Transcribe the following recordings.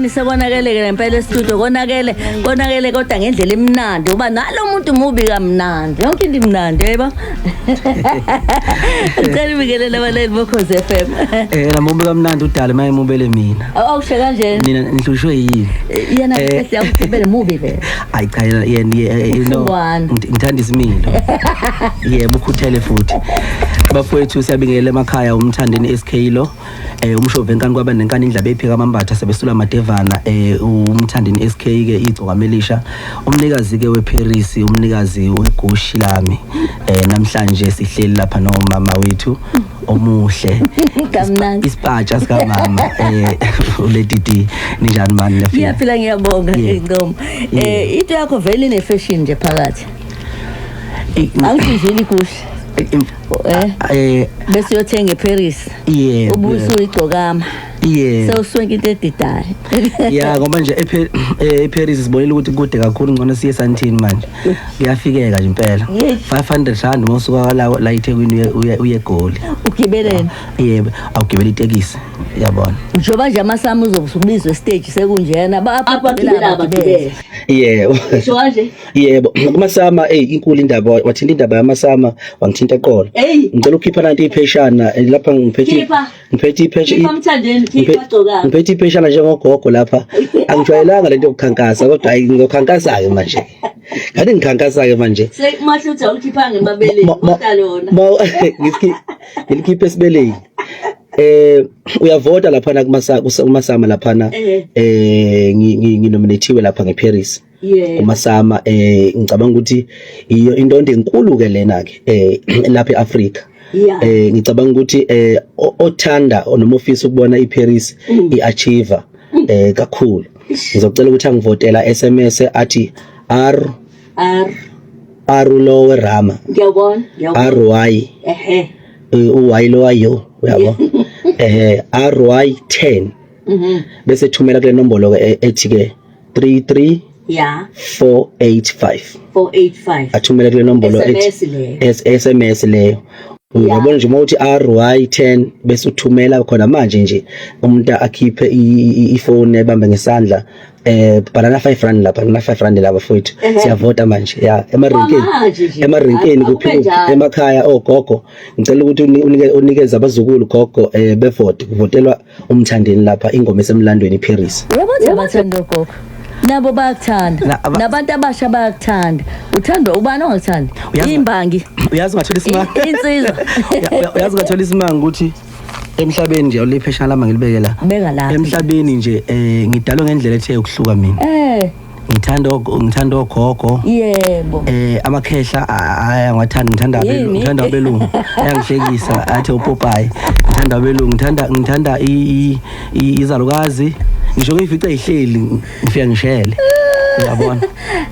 Nisabonakele ngempela studio konakele kodwa ngendlela emnandi uba nalo muntu Mubikamunandi yonke into imnandi yebo Ngicela ubikelela abaleli boKhozi FM la Mubikamunandi udala maye mubele mina awushe kanje mina ngihlushwe yini yena siyakubele mubi le ayi cha yena ngithanda isimilo yebo ukhuthele futhi bafowethu siyabingelela emakhaya uMthandeni SK lo umshove enkani kwaba nenkani indlaba ephika amambatha sebesula amadevana uMthandeni SK ke igcokamelisha umnikazi ke weParis umnikazi wegushi lami namhlanje sihleli lapha nomama wethu omuhle kamnandi isipatsha sika mama uLedidi ninjani mani nafika ngiyaphila ngiyabonga ingoma into yakho vele ine fashion nje phakathi angizili kuhle bese uyothenga eParis ubuso igcokama sewuswenke into edidayo ya ngoba nje eParis sibonile ukuthi kude kakhulu ngcono siye Santini manje kuyafikeka nje impela 500 rand mosuka la eThekwini uye eGoli ugibeleni yebo awugibela itekisi yabona njoba nje amasama uzobusubizwe stage sekunjena abagibela yebo nje yebo kumasama inkulu indaba wathinta indaba yamasama wangithinta eqolo ngicela ukhipha nanti ipheshana lapha ngiphethe ipheshana ngiphethe ipheshana njengogogo lapha angijwayelanga lento yokukhankasa kodwa hayi ngizokhankasa ke manje kanti ngikhankasa ke manje sekumahlutha ukhipha ngemabeleni utalona ngilikhiphe esibeleni uyavota lapha kumasama lapha nginominathiwe lapha ngeParis kumasama ngicabanga ukuthi iyo indondo enkulu ke lena ke lapha eAfrika ngicabanga ukuthi othanda noma ofisa ukubona iParis iachieve kakhulu ngizocela ukuthi angivotela SMS athi R lowe Rama ngiyabona RY uY lo ayo uyabo RY10 bese thumela kule nombolo ke ethi ke 33 485 athumela kule nombolo ethi SMS leyo uyabona nje mawuthi RY10 bese uthumela khona manje nje umuntu akhiphe ifone ebambe ngesandla bhalana 5 rand lapha na 5 rand lapha futhi siyavota manje ya emarinkeni kuphela emakhaya ogogo ngicela ukuthi unikeze abazukulu gogo bevote kuvotelwa uMthandeni lapha ingoma esemlandweni eParis yebo abathanda gogo nabo bayakuthanda nabantu abasha bayakuthanda uthandwa ubani ongathandi imbangi uyazi ungathola isimanga insizwa uyazi ungathola isimanga ukuthi emhlabeni nje ulipheshana lama ngilibeke la beka la emhlabeni nje ngidalwe ngendlela ethe ukuhluka mina ngithanda ogogo yebo amakhehla ngithanda abelungu ayangihlekisa athi uPopeye ngithanda abelungu ngithanda izalukazi ngisho ngifica ihleli ngifika ngishele uyabona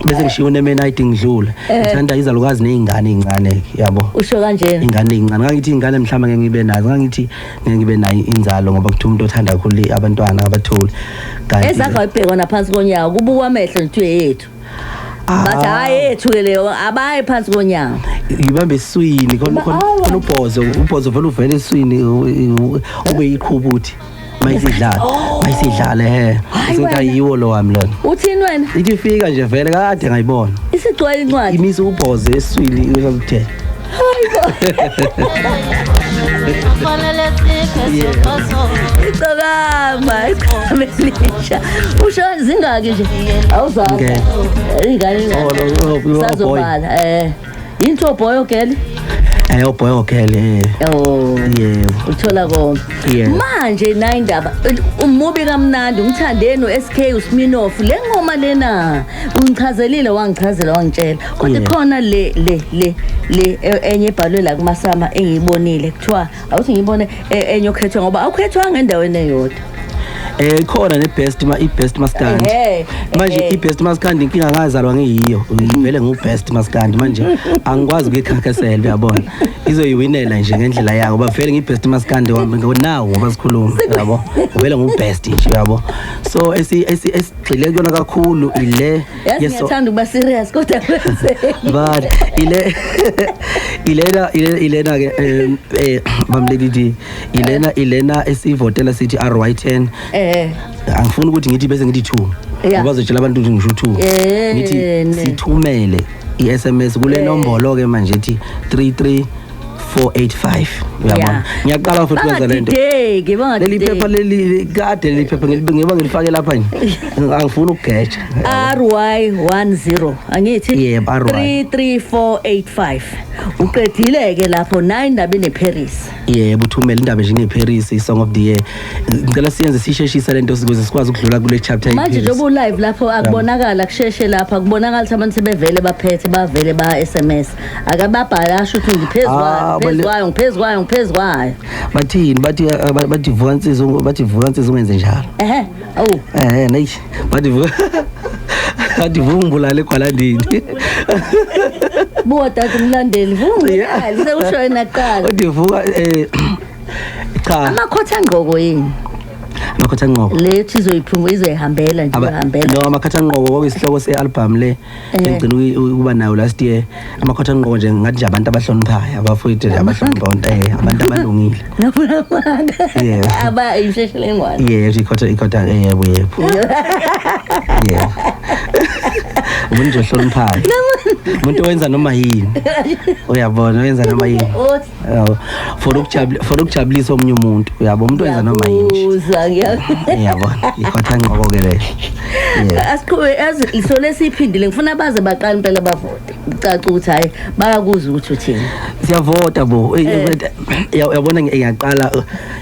bese ngishiyo nemena ID ngidlula ngithanda izalukazi nezingane ezincane yabo usho kanjena ingane ezincane ngithi ingane mhlamba ngeke ngibe nazo ngithi ngeke ngibe nayo inzalo ngoba kuthi umuntu othanda kakhulu abantwana abathuli kanti ezakho ibhekona phansi konyawo kubuka amehlo nje yethu bathi hayi ethu ke leyo abaye phansi konyawo ibambe eswini khona ubhozo vele uvele eswini ube yiqhubuthi mayisidlale sekayiwo lo wami lona uthini wena ithi fika nje vele kade ngayibona isigcwele incwadi imisa ubhozo eswini uyakuthela Itogama ikhamisha usho zingaki nje awuzazi ingane sazobala into boy girl boy girl yebo uthola konke manje na indaba Mubikamunandi uMthandeni SK uSminoff le ngoma lena ungichazelile wangichazela wangitshela kodwa khona le enye ebhalwe la kumasama engiyibonile kuthiwa awuthi ngiyibone enye okhethwa ngoba awukhethwa ngendaweni eyodwa khona ibest maskandi manje ibest maskandi inkinga ngazalwa ngiyiyo vele ngubest maskandi manje angikwazi ukukhankasela uyabona izoyiwinela nje ngendlela yako ba vele ngibest maskandi wami nawo ngoba sikhuluma yabo vele ngubest nje yabo so esigxile kuyona kakhulu ile yes ngiyathanda ukuba serious kodwa but ilena ke bamledi ilena esivotela sithi RY10 angifuni ukuthi ngithi bese ngithi 2 ngoba bazotshela abantu ukuthi ngisho 2 ngithi sithumele iSMS kule nombolo ke manje ethi 33485 uyabona ngiyaqala futhi ukwenza lento leli phepha leli kade leli phepha ngiba ngilifake lapha nje angifuni ukugeja RY10 angithi 33485 uqedile ke lapho 9 indaba neParis yebo uthumela indaba nje neParis iSong of the Year ngicela siyenze sisheshisa lento ukuze sikwazi ukudlula kule chapter manje njengoba live lapho akubonakala kusheshe lapha kubonakala ukuthi abantu sebevele baphethe bavele ba SMS akababhala asho ukuthi ngiphezwayo bathini bathi vuka insizwa ungenze njalo nayi bathi vumbulale eKwalandini buwa tata umlandeli vumbulale sekusho yena qala bathi vuka cha amakhotha ngqoko yini amakhatha ngqoko lethi izoyihambela nje ihambela no amakhatha ngqoko kwesihloko sealbum le engicina ukuba nayo last year amakhatha ngqoko nje ngathi nje abantu abahloniphayo abafowethu abahlonipha abantu abalungile aba imsheshele ngwane ikhotha yebo umuntu nje ohloniphayo umuntu wenza noma yini uyabona wenza noma yini for ukujabulisa omunye umuntu uyabona umuntu wenza noma yini yabona ikhotha ngqoko ke le asiqhube isole siphindile ngifuna baze baqala impela bavote ucaca ukuthi hayi bayakuza ukuthi uthini siyavota bo yabona ngiyaqala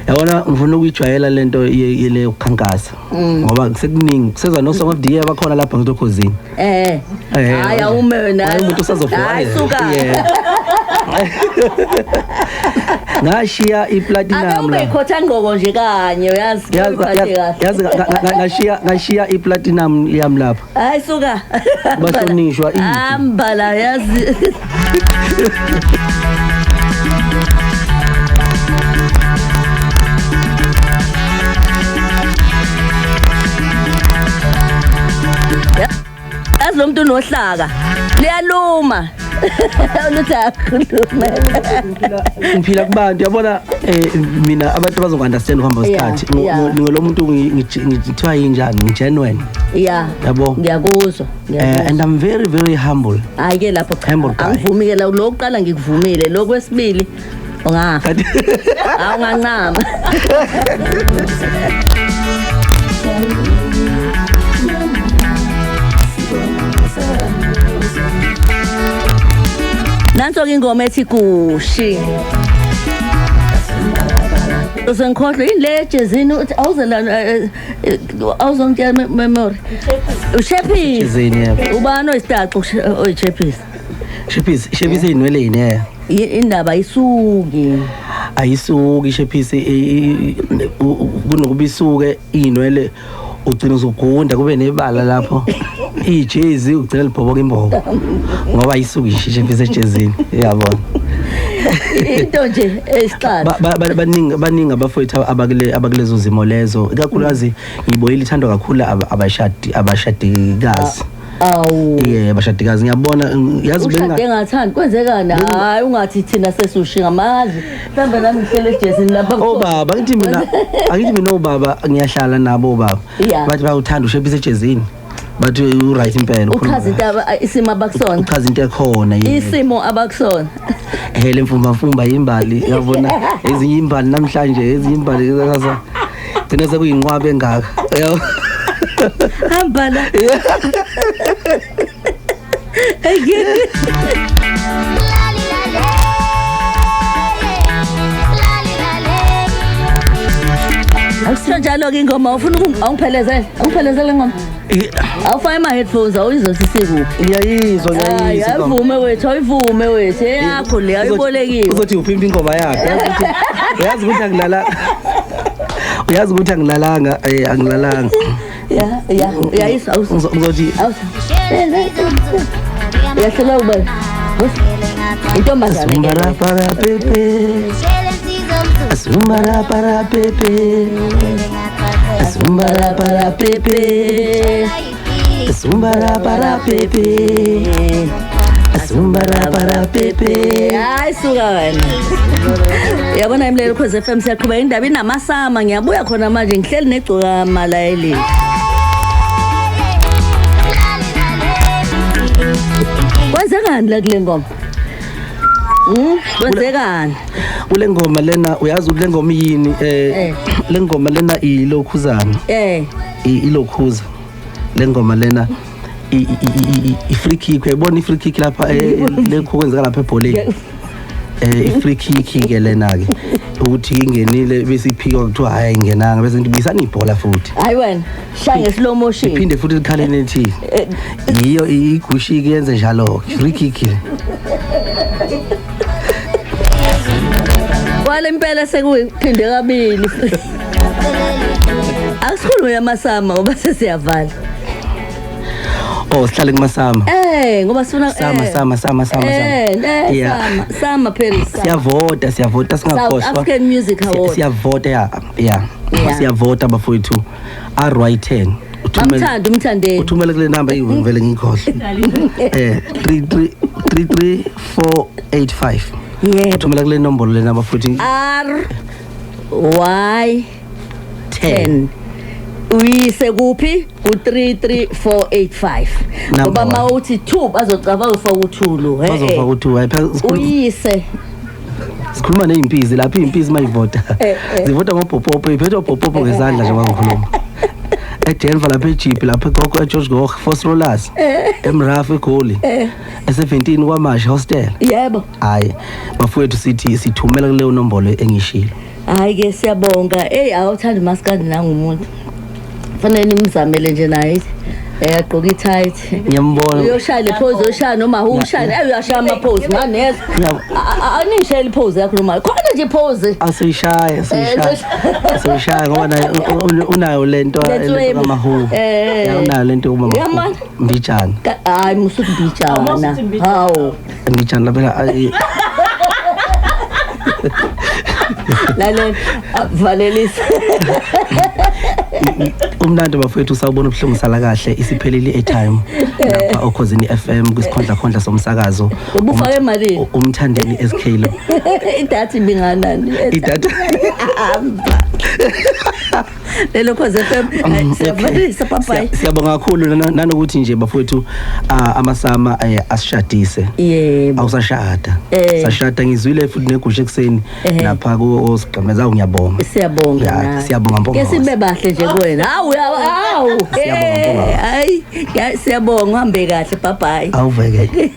yabona ngifuna ukujwayela lento le ukukhankasa ngoba sekuningi kuseza no Song of the Year bakhona lapha ngitokhozini hayi awumena hayi umuntu usazofuna hayi suka ngashiya iplatinum la ikhotha ngqoko nje kanye uyazi ngashiya iplatinum yami lapha hayi suka bahlonishwa ambala yazi lo muntu nohlaka liyaluma ngiphila kubantu yabona mina abantu bazokunderstand ukuhamba isikhathi ngilo muntu ngithiwa yinjani ngenuine yabo ngiyakuzwa and I'm very very humble ayike lapho angivumi ke lo kuqala ngikuvumile lo kwesibili ungafa awungancama nanso ke ingoma ethi kushi uzengikhohlwe ile jezini uthi awuzongitshela memory uShephis ubani oyisitacu Shephis inweleni indaba ayisuki Shephis kunokuba isuke inwele ugcina uzogunda kube nebala lapho ijezi ugcina libhoboka imbobo ngoba ayisuki Shephis ejezini yabona into nje esiqala baningi abafowethu abakulezo zimo lezo ikakhulukazi ngiboyela ithandwa kakhulu abashadikazi abashadikazi ngiyabona yazi benga engathandi kwenzekana hayi ungathi thina sesushinga amazi mhlambe nami ngihlele ejezini lapha baba ngithi mina obaba ngiyahlala nabo baba bathi bayuthanda uShephis ejezini bathi uright impela uchaza into isimo abakusona uchaza into ekhona isimo abakusona hele mfumba yimbali yabona ezinye imbali namhlanje ezinye imbali kaza thina sekuyinqwabe engaka hambala Awusenjalo ke ingoma ufuna ungiphelezele ngoma awufake ama headphones awuyizosisi kuphi ngiyayizwa yavume wethu ayivume wethu yakho le ayibolekiwe uzothi uphimba ingoma yakho uyazi ukuthi angilalanga angilalanga uyayizwa uzothi yasela ube intombazana para pepe Asumbara para pepe Asumbara para pepe Asumbara para pepe Asumbara para pepe. Hayi suka wena. Yabona imlelo Ukhozi FM siyaqhubeka indaba inamasama ngiyabuya khona manje ngihleli negcoka malayeli. Kwenzekani la kule ngoma? Kwenzekani? Kule ngoma lena uyazi ukuthi le ngoma yini le ngoma lena ilokhuzana. Ilokhuza. Le ngoma lena i-free kick uyayibona i-free kick lapha lekho kwenzeka lapha ebholeni i-free kick ke lena ke ukuthi ingenile bese iphika kuthiwa hayi ingenanga bese ndibuyisana ibhola futhi hayi wena shaya nge-slow motion iphinde futhi likhaleni ethi yiyo igushi ke yenze njalo free kick wale impela sekuphinde kabili akusikhulume yamasama ngoba sesiyavala. Oh sihlale kumasama. Ngoba sifuna sama phela. Siyavota singakhohlwa. African Music Award. Siyavota siyavota bafowethu RY10. Umthandeni. Uthumela kule number ivele ngikhohle. 33485. Yebo. Uthumela kule nombolo lena bafowethu RY10. Uyise kuphi ku33485 ngoba mawuthi 2 bazocaba ufaka uthulu bazofaka uthulu uyise sikhuluma nezimpizi lapha izimpizi mayivota zivota ngobhophopo iphethwa bhophopo ngezandla nje bangikhuluma eDenver lapha eJipi lapha eGogo eGeorge Goch Phosphorus eMrafu eGoli e17 kwaMasha hostel yebo hayi bafowethu sithi sithumela kuleyo nombolo engishilo hayi ke siyabonga awuthanda maskandi nangumuntu fanele nimzamele nje naye yaqoka i-tight ngiyambona uyoshaya le pose oshaya noma ushaya uyashaya ama pose nganeza anishaya le pose yakho noma khona nje pose asishaya ngoba naye unayo lento ngamahu unayo lento kuma mbijana hayi musuthi mbijana hawo mbijana phela lale valelisa umnandi bafethu sawubona ubuhlungu sala kahle isiphelile e-time lapha Ukhozi FM kwisikhondla somsakazo ubufake emalini uMthandeni SK lo idatha ibinganani idatha lelo Ukhozi FM siyavalisa papai siyabonga kakhulu nanokuthi nje bafethu amasama asishadise yebo awusashada sashada ngizwile futhi negusha ekseni lapha kusigqemeza ngiyabonga siyabonga siyabonga ke sibe bahle nje kuwena hawu hayi siyabonga uhambe kahle bye bye awuveke